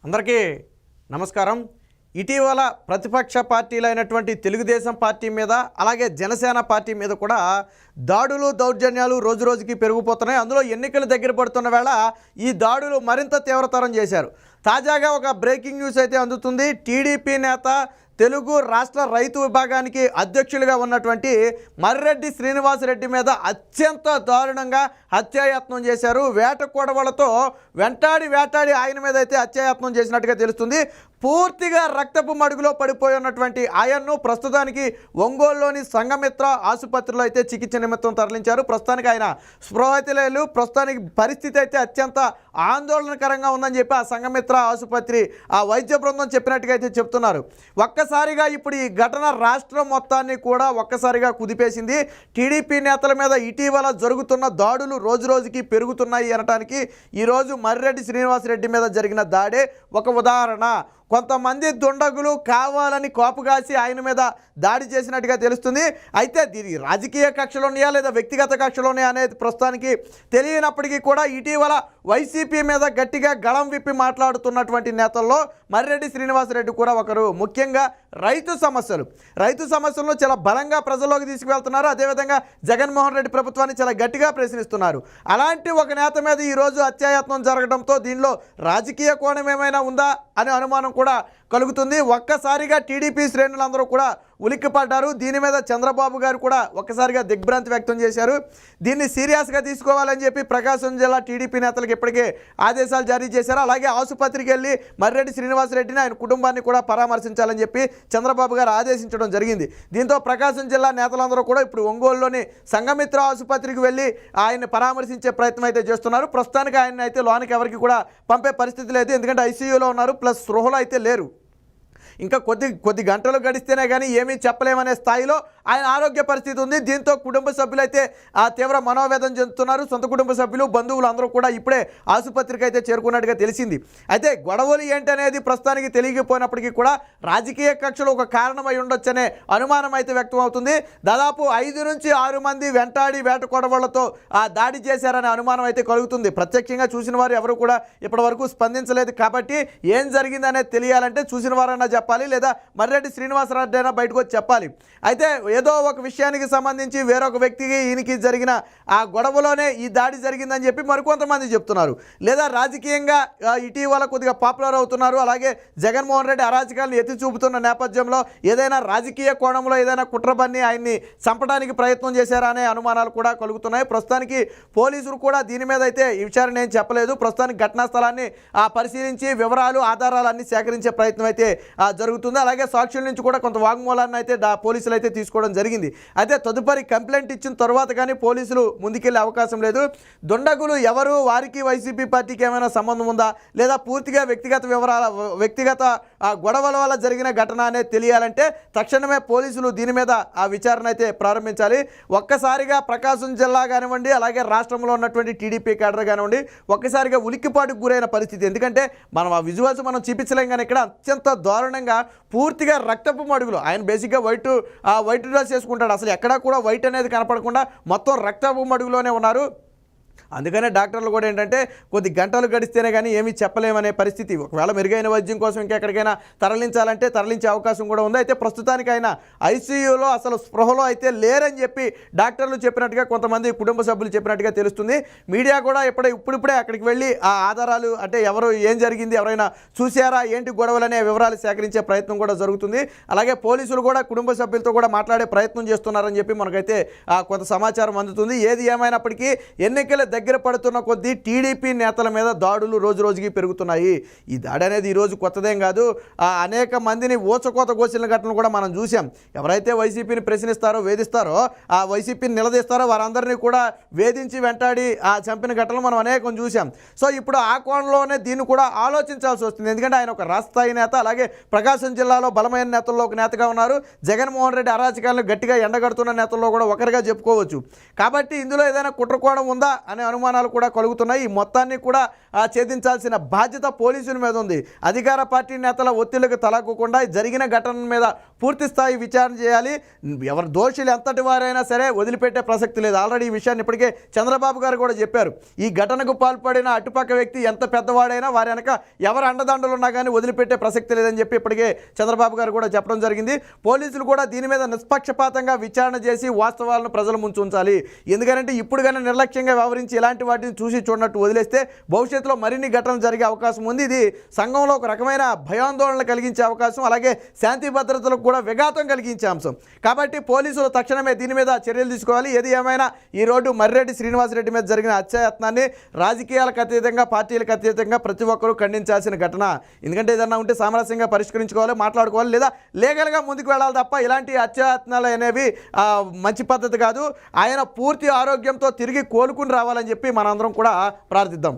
అందరికీ నమస్కారం. ఇటీవల ప్రతిపక్ష పార్టీలైనటువంటి తెలుగుదేశం పార్టీ మీద అలాగే జనసేన పార్టీ మీద కూడా దాడులు దౌర్జన్యాలు రోజురోజుకి పెరిగిపోతున్నాయి. అందులో ఎన్నికలు దగ్గర పడుతున్న వేళ ఈ దాడులు మరింత తీవ్రతరం చేశారు. తాజాగా ఒక బ్రేకింగ్ న్యూస్ అయితే అందుతుంది. టీడీపీ నేత తెలుగు రాష్ట్ర రైతు విభాగానికి అధ్యక్షులుగా ఉన్నటువంటి మర్రెడ్డి శ్రీనివాసరెడ్డి మీద అత్యంత దారుణంగా హత్యాయత్నం చేశారు. వేట కొడవలతో వేటాడి ఆయన మీద అయితే హత్యాయత్నం చేసినట్టుగా తెలుస్తుంది. పూర్తిగా రక్తపు మడుగులో పడిపోయి ఉన్నటువంటి ఆయన్ను ప్రస్తుతానికి ఒంగోలులోని సంఘమిత్ర ఆసుపత్రిలో అయితే చికిత్స నిమిత్తం తరలించారు. ప్రస్తుతానికి ఆయన స్పృహతిలేలు. ప్రస్తుతానికి పరిస్థితి అయితే అత్యంత ఆందోళనకరంగా ఉందని చెప్పి ఆ సంఘమిత్ర ఆసుపత్రి ఆ వైద్య బృందం చెప్పినట్టుగా అయితే చెప్తున్నారు. ఒక్కసారిగా ఇప్పుడు ఈ ఘటన రాష్ట్రం మొత్తాన్ని కూడా ఒక్కసారిగా కుదిపేసింది. టీడీపీ నేతల మీద ఇటీవల జరుగుతున్న దాడులు రోజురోజుకి పెరుగుతున్నాయి అనటానికి ఈరోజు మర్రెడ్డి శ్రీనివాసరెడ్డి మీద జరిగిన దాడే ఒక ఉదాహరణ. కొంతమంది దుండగులు కావాలని కోపగాసి ఆయన మీద దాడి చేసినట్టుగా తెలుస్తుంది. అయితే దీని రాజకీయ కక్షలు ఉన్నాయా లేదా వ్యక్తిగత కక్షలు ఉన్నాయా అనేది ప్రస్తుతానికి తెలియనప్పటికీ కూడా ఇటీవల వైసీపీ మీద గట్టిగా గళం విప్పి మాట్లాడుతున్నటువంటి నేతల్లో మర్రెడ్డి శ్రీనివాసరెడ్డి కూడా ఒకరు. ముఖ్యంగా రైతు సమస్యలను చాలా బలంగా ప్రజల్లోకి తీసుకువెళ్తున్నారు. అదేవిధంగా జగన్మోహన్ రెడ్డి ప్రభుత్వాన్ని చాలా గట్టిగా ప్రశ్నిస్తున్నారు. అలాంటి ఒక నేత మీద ఈరోజు హత్యాయత్నం జరగడంతో దీనిలో రాజకీయ కోణం ఏమైనా ఉందా అనే అనుమానం కూడా కలుగుతుంది. ఒక్కసారిగా టీడీపీ శ్రేణులందరూ కూడా ఉలిక్కిపడ్డారు. దీని మీద చంద్రబాబు గారు కూడా ఒక్కసారిగా దిగ్భ్రాంతి వ్యక్తం చేశారు. దీన్ని సీరియస్గా తీసుకోవాలని చెప్పి ప్రకాశం జిల్లా టీడీపీ నేతలకు ఇప్పటికే ఆదేశాలు జారీ చేశారు. అలాగే ఆసుపత్రికి వెళ్ళి మర్రెడ్డి శ్రీనివాసరెడ్డిని ఆయన కుటుంబాన్ని కూడా పరామర్శించాలని చెప్పి చంద్రబాబు గారు ఆదేశించడం జరిగింది. దీంతో ప్రకాశం జిల్లా నేతలందరూ కూడా ఇప్పుడు ఒంగోలులోని సంఘమిత్ర ఆసుపత్రికి వెళ్ళి ఆయన్ని పరామర్శించే ప్రయత్నం అయితే చేస్తున్నారు. ప్రస్తుతానికి ఆయన అయితే లోనికి ఎవరికి కూడా పంపే పరిస్థితి లేదు. ఎందుకంటే ఐసీయూలో ఉన్నారు, ప్లస్ స్పృహలో అయితే లేరు. ఇంకా కొద్ది గంటలు గడిస్తేనే కానీ ఏమీ చెప్పలేమనే స్థాయిలో ఆయన ఆరోగ్య పరిస్థితి ఉంది. దీంతో కుటుంబ సభ్యులైతే తీవ్ర మనోవేదన చెందుతున్నారు. సొంత కుటుంబ సభ్యులు బంధువులు అందరూ కూడా ఇప్పుడే ఆసుపత్రికి అయితే చేరుకున్నట్టుగా తెలిసింది. అయితే గొడవలు ఏంటనేది ప్రస్తుతానికి తెలియకపోయినప్పటికీ కూడా రాజకీయ కక్షలు ఒక కారణమై ఉండొచ్చనే అనుమానం అయితే వ్యక్తం అవుతుంది. దాదాపు 5 నుంచి 6 మంది వేట కొడవళ్లతో దాడి చేశారనే అనుమానం అయితే కలుగుతుంది. ప్రత్యక్షంగా చూసిన వారు ఎవరు కూడా ఇప్పటివరకు స్పందించలేదు. కాబట్టి ఏం జరిగిందనేది తెలియాలంటే చూసిన వారన్నా చెప్పాలి, లేదా మర్రెడ్డి శ్రీనివాసరెడ్డి అయినా బయటకు వచ్చి చెప్పాలి. అయితే ఏదో ఒక విషయానికి సంబంధించి వేరొక వ్యక్తికి ఈయనకి జరిగిన ఆ గొడవలోనే ఈ దాడి జరిగిందని చెప్పి మరికొంతమంది చెప్తున్నారు. లేదా రాజకీయంగా ఇటీవల కొద్దిగా పాపులర్ అవుతున్నారు. అలాగే జగన్మోహన్ రెడ్డి అరాచకాలను ఎత్తి చూపుతున్న నేపథ్యంలో ఏదైనా రాజకీయ కోణంలో ఏదైనా కుట్రబన్ని ఆయన్ని చంపడానికి ప్రయత్నం చేశారా అనే అనుమానాలు కూడా కలుగుతున్నాయి. ప్రస్తుతానికి పోలీసులు కూడా దీని మీద అయితే ఈ విచారణ ఏం చెప్పలేదు. ప్రస్తుతానికి ఘటనా స్థలాన్ని పరిశీలించి వివరాలు ఆధారాలన్నీ సేకరించే ప్రయత్నం అయితే జరుగుతుంది. అలాగే సాక్షుల నుంచి కూడా కొంత వాగ్మూలాన్ని అయితే పోలీసులు అయితే తీసుకోవడం జరిగింది. అయితే తదుపరి కంప్లైంట్ ఇచ్చిన తర్వాత కానీ పోలీసులు ముందుకెళ్లే అవకాశం లేదు. దుండగులు ఎవరు, వారికి వైసీపీ పార్టీకి ఏమైనా సంబంధం ఉందా, లేదా పూర్తిగా వ్యక్తిగత గొడవల వల్ల జరిగిన ఘటన అనేది తెలియాలంటే తక్షణమే పోలీసులు దీని మీద ఆ విచారణ అయితే ప్రారంభించాలి. ఒక్కసారిగా ప్రకాశం జిల్లా కానివ్వండి, అలాగే రాష్ట్రంలో ఉన్నటువంటి టీడీపీ కేడర్ కానివ్వండి ఒక్కసారిగా ఉలిక్కిపాటుకు గురైన పరిస్థితి. ఎందుకంటే మనం ఆ విజువల్స్ మనం చూపించలేం, కానీ ఇక్కడ అత్యంత దారుణంగా పూర్తిగా రక్తపు మడుగులు. ఆయన బేసిక్గా వైట్ డ్రెస్ వేసుకుంటాడు. అసలు ఎక్కడా కూడా వైట్ అనేది కనపడకుండా మొత్తం రక్తపు మడుగులోనే ఉన్నారు. అందుకనే డాక్టర్లు కూడా ఏంటంటే కొద్ది గంటలు గడిస్తేనే కానీ ఏమీ చెప్పలేమనే పరిస్థితి. ఒకవేళ మెరుగైన వైద్యం కోసం ఇంకెక్కడికైనా తరలించాలంటే తరలించే అవకాశం కూడా ఉంది. అయితే ప్రస్తుతానికి ఆయన ఐసీయూలో అసలు స్పృహలో అయితే లేరని చెప్పి డాక్టర్లు చెప్పినట్టుగా కొంతమంది కుటుంబ సభ్యులు చెప్పినట్టుగా తెలుస్తుంది. మీడియా కూడా ఇప్పుడిప్పుడే అక్కడికి వెళ్ళి ఆ ఆధారాలు అంటే ఎవరు ఏం జరిగింది, ఎవరైనా చూశారా, ఏంటి గొడవలు అనే వివరాలు సేకరించే ప్రయత్నం కూడా జరుగుతుంది. అలాగే పోలీసులు కూడా కుటుంబ సభ్యులతో కూడా మాట్లాడే ప్రయత్నం చేస్తున్నారని చెప్పి మనకైతే కొంత సమాచారం అందుతుంది. ఏది ఏమైనప్పటికీ ఎన్నికల దగ్గర పడుతున్న కొద్దీ టీడీపీ నేతల మీద దాడులు రోజురోజుకి పెరుగుతున్నాయి. ఈ దాడి అనేది ఈరోజు కొత్తదేం కాదు. అనేక మందిని ఊచకోత కోసిన ఘటనలు కూడా మనం చూసాం. ఎవరైతే వైసీపీని ప్రశ్నిస్తారో, వేధిస్తారో, ఆ వైసీపీని నిలదీస్తారో వారందరినీ కూడా వేధించి వెంటాడి చంపిన ఘటనలు మనం అనేకం చూసాం. సో ఇప్పుడు ఆ కోణంలోనే దీన్ని కూడా ఆలోచించాల్సి వస్తుంది. ఎందుకంటే ఆయన ఒక రాష్ట్రస్థాయి నేత, అలాగే ప్రకాశం జిల్లాలో బలమైన నేతల్లో ఒక నేతగా ఉన్నారు. జగన్మోహన్ రెడ్డి అరాచకాలను గట్టిగా ఎండగడుతున్న నేతల్లో కూడా ఒకరిగా చెప్పుకోవచ్చు. కాబట్టి ఇందులో ఏదైనా కుట్రకోణం ఉందా అనే అనుమానాలు కూడా కలుగుతున్నాయి. ఈ మొత్తాన్ని కూడా ఛేదించాల్సిన బాధ్యత పోలీసుల మీద ఉంది. అధికార పార్టీ నేతల ఒత్తిళ్లకు తలగ్గకుండా జరిగిన ఘటన మీద పూర్తి స్థాయి విచారణ చేయాలి. ఎవరు దోషులు ఎంతటి వారైనా సరే వదిలిపెట్టే ప్రసక్తి లేదు. ఆల్రెడీ ఈ విషయాన్ని ఇప్పటికే చంద్రబాబు గారు కూడా చెప్పారు. ఈ ఘటనకు పాల్పడిన అటుపక్క వ్యక్తి ఎంత పెద్దవాడైనా వారి వెనక ఎవరు అండదండలు ఉన్నా కానీ వదిలిపెట్టే ప్రసక్తి లేదని చెప్పి ఇప్పటికే చంద్రబాబు గారు కూడా చెప్పడం జరిగింది. పోలీసులు కూడా దీని మీద నిష్పక్షపాతంగా విచారణ చేసి వాస్తవాలను ప్రజల ముందు ఉంచాలి. ఎందుకంటే ఇప్పుడు కానీ నిర్లక్ష్యంగా వ్యవహరించి ఇలాంటి వాటిని చూసి చూడనట్టు వదిలేస్తే భవిష్యత్తులో మరిన్ని ఘటనలు జరిగే అవకాశం ఉంది. ఇది సంఘంలో ఒక రకమైన భయాందోళన కలిగించే అవకాశం, అలాగే శాంతి భద్రతలకు కూడా విఘాతం కలిగించే అంశం. కాబట్టి పోలీసులు తక్షణమే దీని మీద చర్యలు తీసుకోవాలి. ఏది ఏమైనా ఈ రోడ్డు మర్రెడ్డి శ్రీనివాసరెడ్డి మీద జరిగిన హత్యాయత్నాన్ని రాజకీయాలకు అతీతంగా, పార్టీలకు అతీతంగా ప్రతి ఒక్కరూ ఖండించాల్సిన ఘటన. ఎందుకంటే ఏదన్నా ఉంటే సామరస్యంగా పరిష్కరించుకోవాలి, మాట్లాడుకోవాలి, లేదా లీగల్గా ముందుకు వెళ్ళాలి తప్ప ఇలాంటి హత్యాయత్నాలు అనేవి మంచి పద్ధతి కాదు. ఆయన పూర్తి ఆరోగ్యంతో తిరిగి కోలుకుని రావాలని చెప్పి మనందరం కూడా ప్రార్థిద్దాం.